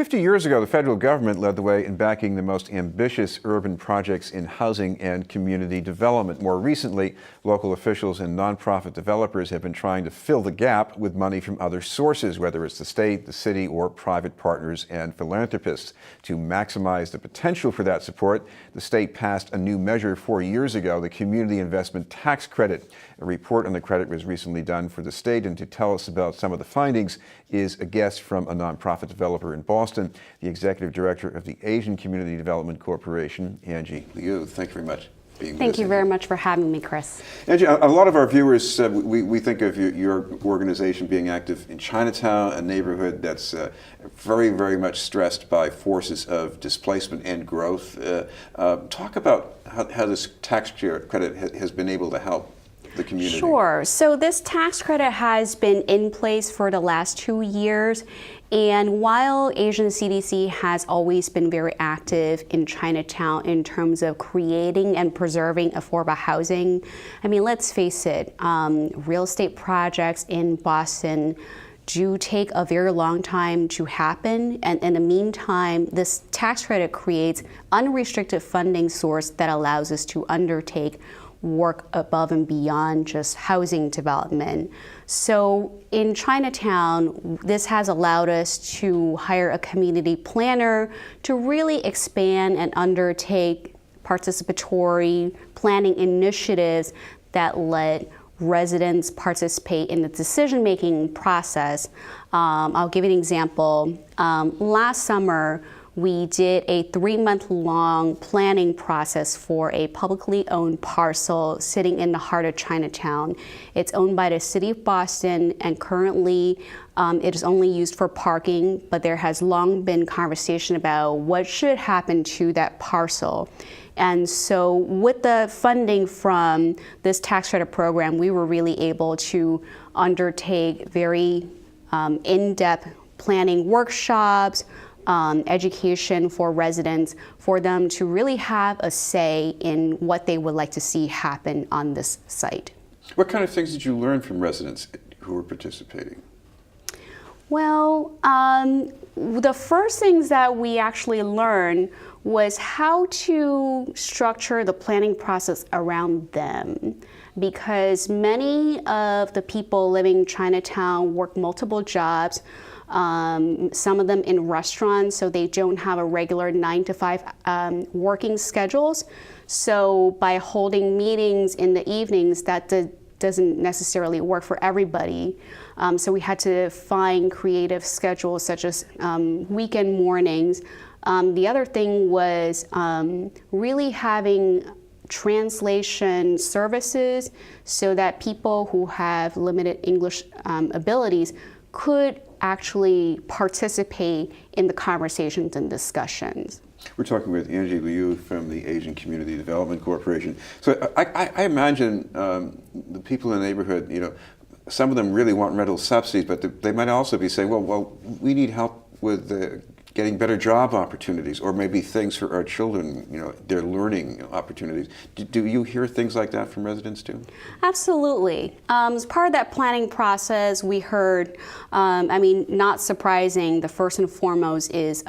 50 years ago, the federal government led the way in backing the most ambitious urban projects in housing and community development. More recently, local officials and nonprofit developers have been trying to fill the gap with money from other sources, whether it's the state, the city, or private partners and philanthropists. To maximize the potential for that support, the state passed a new measure 4 years ago, the Community Investment Tax Credit. A report on the credit was recently done for the state, and to tell us about some of the findings is a guest from a nonprofit developer in Boston, the executive director of the Asian Community Development Corporation, Angie Liou. Thank you very much for being with us. Thank you very much for having me, Chris. Angie, a lot of our viewers, we think of your organization being active in Chinatown, a neighborhood that's very, very much stressed by forces of displacement and growth. Talk about how this tax credit has been able to help the community. Sure. So this tax credit has been in place for the last 2 years. And while Asian CDC has always been very active in Chinatown in terms of creating and preserving affordable housing, I mean, let's face it, real estate projects in Boston do take a very long time to happen. And in the meantime, this tax credit creates unrestricted funding source that allows us to undertake work above and beyond just housing development. So in Chinatown, this has allowed us to hire a community planner to really expand and undertake participatory planning initiatives that let residents participate in the decision-making process. I'll give you an example. Last summer, we did a 3-month-long planning process for a publicly owned parcel sitting in the heart of Chinatown. It's owned by the city of Boston, and currently it is only used for parking, but there has long been conversation about what should happen to that parcel. And so with the funding from this tax credit program, we were really able to undertake very in-depth planning workshops, education for residents, for them to really have a say in what they would like to see happen on this site. What kind of things did you learn from residents who were participating? Well, the first things that we actually learned was how to structure the planning process around them, because many of the people living in Chinatown work multiple jobs. Some of them in restaurants, so they don't have a regular 9-to-5 working schedules. So by holding meetings in the evenings, that doesn't necessarily work for everybody. So we had to find creative schedules such as weekend mornings. The other thing was really having translation services so that people who have limited English abilities could actually participate in the conversations and discussions. We're talking with Angie Liou from the Asian Community Development Corporation. So I imagine the people in the neighborhood, some of them really want rental subsidies, but they might also be saying, well, we need help with getting better job opportunities, or maybe things for our children, their learning opportunities. Do you hear things like that from residents too? Absolutely. As part of that planning process, we heard, not surprising, the first and foremost is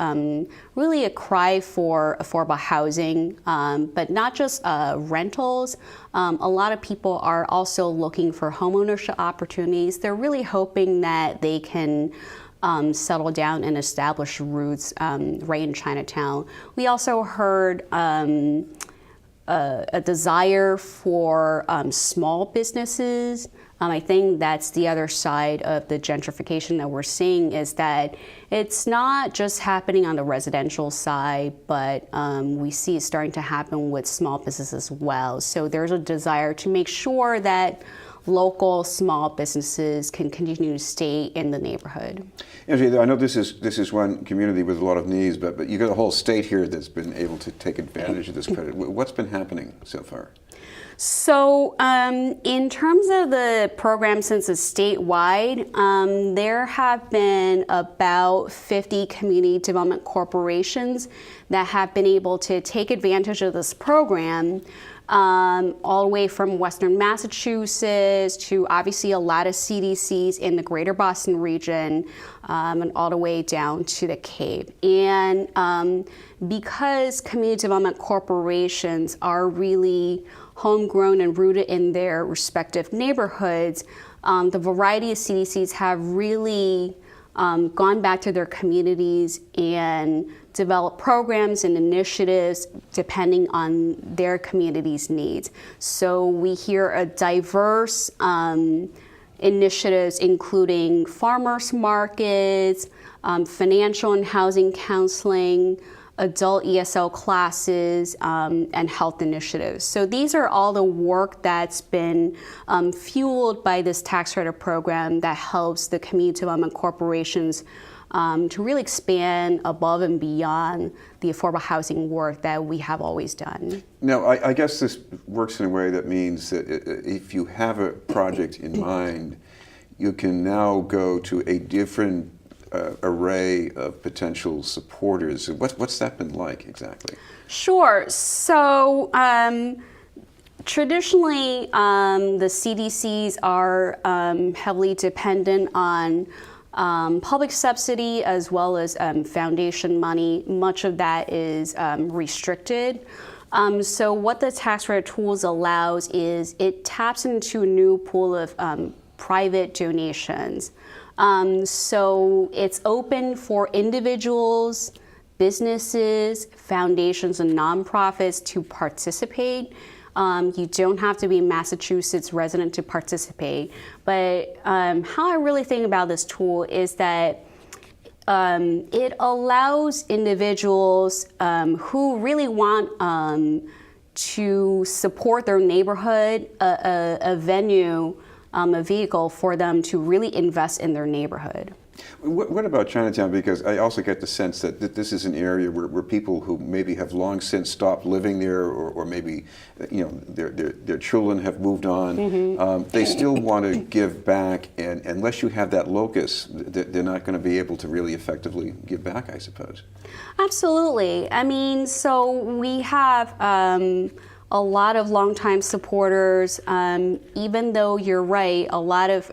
really a cry for affordable housing, but not just rentals. A lot of people are also looking for homeownership opportunities. They're really hoping that they can settle down and establish roots right in Chinatown. We also heard a desire for small businesses. I think that's the other side of the gentrification that we're seeing, is that it's not just happening on the residential side, but we see it starting to happen with small businesses as well. So there's a desire to make sure that local small businesses can continue to stay in the neighborhood. Angie, I know this is one community with a lot of needs, but you got a whole state here that's been able to take advantage of this credit. What's been happening so far? So in terms of the program, since it's statewide, there have been about 50 community development corporations that have been able to take advantage of this program, all the way from Western Massachusetts to obviously a lot of CDCs in the greater Boston region, and all the way down to the Cape. And because community development corporations are really homegrown and rooted in their respective neighborhoods, the variety of CDCs have really gone back to their communities and developed programs and initiatives depending on their community's needs. So we hear a diverse initiatives including farmers markets, financial and housing counseling, adult ESL classes, and health initiatives. So these are all the work that's been fueled by this tax credit program that helps the community development corporations to really expand above and beyond the affordable housing work that we have always done. Now, I guess this works in a way that means that if you have a project in mind, you can now go to a different array of potential supporters. What's that been like exactly? Sure. So traditionally, the CDCs are heavily dependent on public subsidy as well as foundation money. Much of that is restricted. So what the tax credit tools allows is it taps into a new pool of private donations. So it's open for individuals, businesses, foundations, and nonprofits to participate. You don't have to be a Massachusetts resident to participate. But how I really think about this tool is that it allows individuals who really want to support their neighborhood, a venue, a vehicle for them to really invest in their neighborhood. What about Chinatown? Because I also get the sense that this is an area where people who maybe have long since stopped living there, or maybe their children have moved on. They still want to give back, and unless you have that locus, they're not going to be able to really effectively give back, I suppose. Absolutely. I mean, so we have a lot of longtime supporters. Even though you're right, a lot of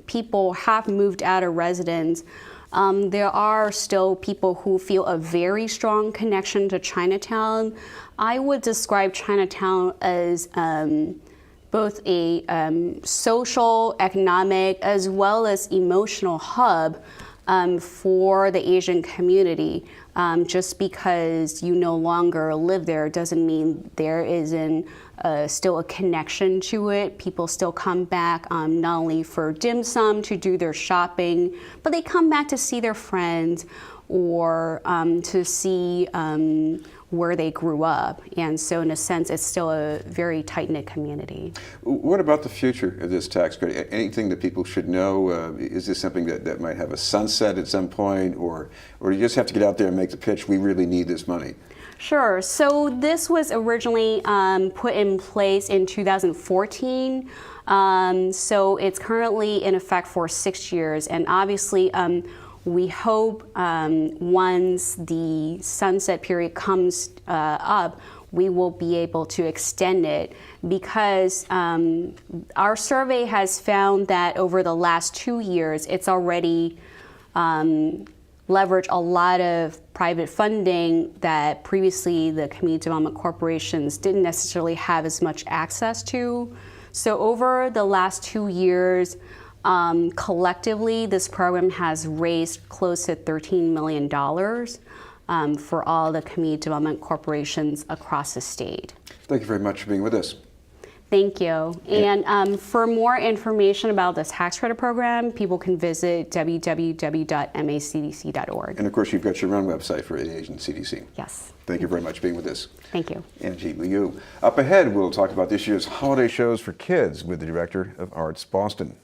people have moved out of residence, there are still people who feel a very strong connection to Chinatown. I would describe Chinatown as both a social, economic, as well as emotional hub for the Asian community. Just because you no longer live there doesn't mean there isn't still a connection to it. People still come back not only for dim sum to do their shopping, but they come back to see their friends or to see where they grew up. And so in a sense, it's still a very tight-knit community. What about the future of this tax credit? Anything that people should know? Is this something that might have a sunset at some point, or you just have to get out there and make the pitch, we really need this money? Sure. So this was originally put in place in 2014. So it's currently in effect for 6 years. And obviously, we hope once the sunset period comes up, we will be able to extend it, because our survey has found that over the last 2 years, it's already leveraged a lot of private funding that previously the community development corporations didn't necessarily have as much access to. So over the last 2 years, collectively, this program has raised close to $13 million for all the community development corporations across the state. Thank you very much for being with us. Thank you. And for more information about the tax credit program, people can visit www.macdc.org. And of course, you've got your own website for the Asian CDC. Yes. Thank you very much for being with us. Thank you. Angie Liou. Up ahead, we'll talk about this year's holiday shows for kids with the Director of Arts Boston.